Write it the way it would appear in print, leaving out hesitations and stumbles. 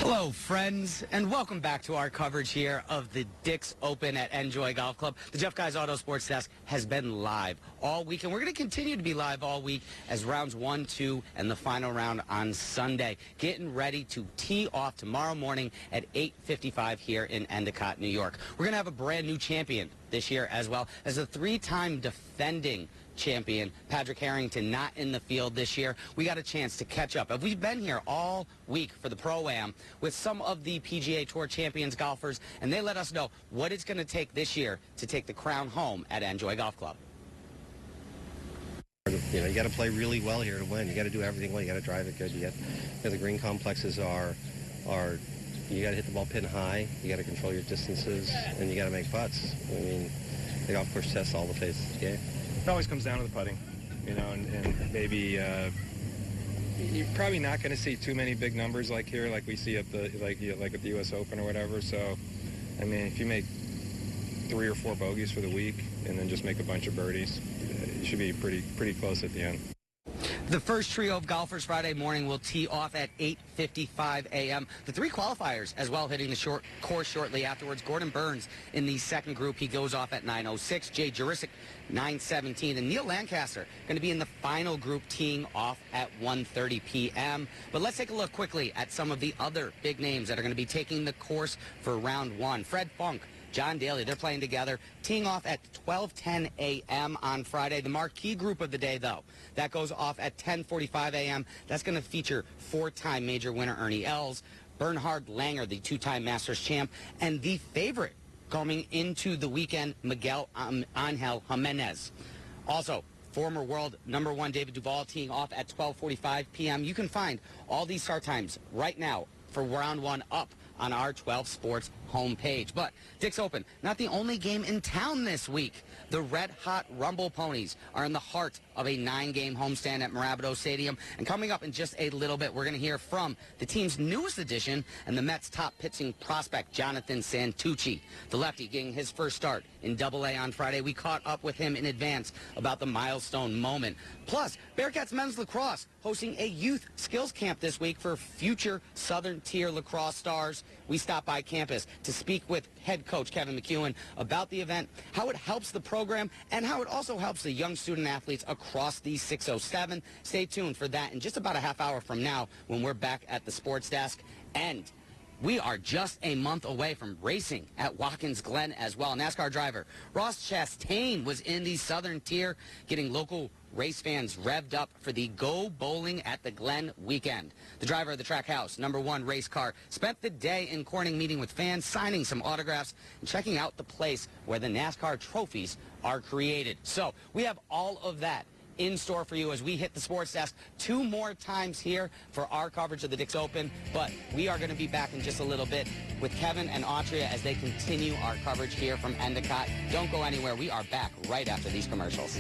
Hello, friends, and welcome back to our coverage here of the Dick's Open at En-Joie Golf Club. The Jeff Guy's Auto Sports Desk has been live all week, and we're going to continue to be live all week as rounds 1, 2, and the final round on Sunday. Getting ready to tee off tomorrow morning at 8:55 here in Endicott, New York. We're going to have a brand new champion this year as well as a three-time defending champion, Patrick Harrington, not in the field this year. We got a chance to catch up. We've been here all week for the Pro-Am with some of the PGA Tour champions golfers, and they let us know what it's going to take this year to take the crown home at En-Joie Golf Club. You know, you got to play really well here to win. You got to do everything well. You got to drive it good. The green complexes are you got to hit the ball pin high. You got to control your distances, and you got to make putts. I mean, the golf course tests all the phases of the game. It always comes down to the putting, you know, and maybe you're probably not going to see too many big numbers like here, like we see at the like at the U.S. Open or whatever. So, I mean, if you make 3 or 4 bogeys for the week and then just make a bunch of birdies, you should be pretty close at the end. The first trio of golfers Friday morning will tee off at 8:55 a.m. The 3 qualifiers as well hitting the course shortly afterwards. Gordon Burns in the second group. He goes off at 9:06. Jay Jurisic, 9:17. And Neil Lancaster going to be in the final group teeing off at 1:30 p.m. But let's take a look quickly at some of the other big names that are going to be taking the course for round 1. Fred Funk, John Daly, they're playing together, teeing off at 12:10 a.m. on Friday. The marquee group of the day, though, that goes off at 10:45 a.m. That's going to feature 4-time major winner Ernie Els, Bernhard Langer, the 2-time Masters champ, and the favorite coming into the weekend, Miguel Angel Jimenez. Also, former world #1 David Duval teeing off at 12:45 p.m. You can find all these start times right now for round 1 up on our 12 Sports homepage. But Dick's Open, not the only game in town this week. The Red Hot Rumble Ponies are in the heart of a 9-game homestand at Marabito Stadium. And coming up in just a little bit, we're going to hear from the team's newest addition and the Mets' top pitching prospect, Jonathan Santucci. The lefty getting his first start in Double-A on Friday. We caught up with him in advance about the milestone moment. Plus, Bearcats men's lacrosse hosting a youth skills camp this week for future Southern Tier lacrosse stars. We stopped by campus to speak with head coach Kevin McEwen about the event, how it helps the program, and how it also helps the young student athletes across the 607. Stay tuned for that in just about a half hour from now when we're back at the sports desk. And we are just a month away from racing at Watkins Glen as well. NASCAR driver Ross Chastain was in the Southern Tier, getting local race fans revved up for the Go Bowling at the Glen weekend. The driver of the Trackhouse #1 race car spent the day in Corning meeting with fans, signing some autographs, and checking out the place where the NASCAR trophies are created. So we have all of that in store for you as we hit the sports desk 2 more times here for our coverage of the Dick's Open. But we are going to be back in just a little bit with Kevin and Autria as they continue our coverage here from Endicott. Don't go anywhere. We are back right after these commercials.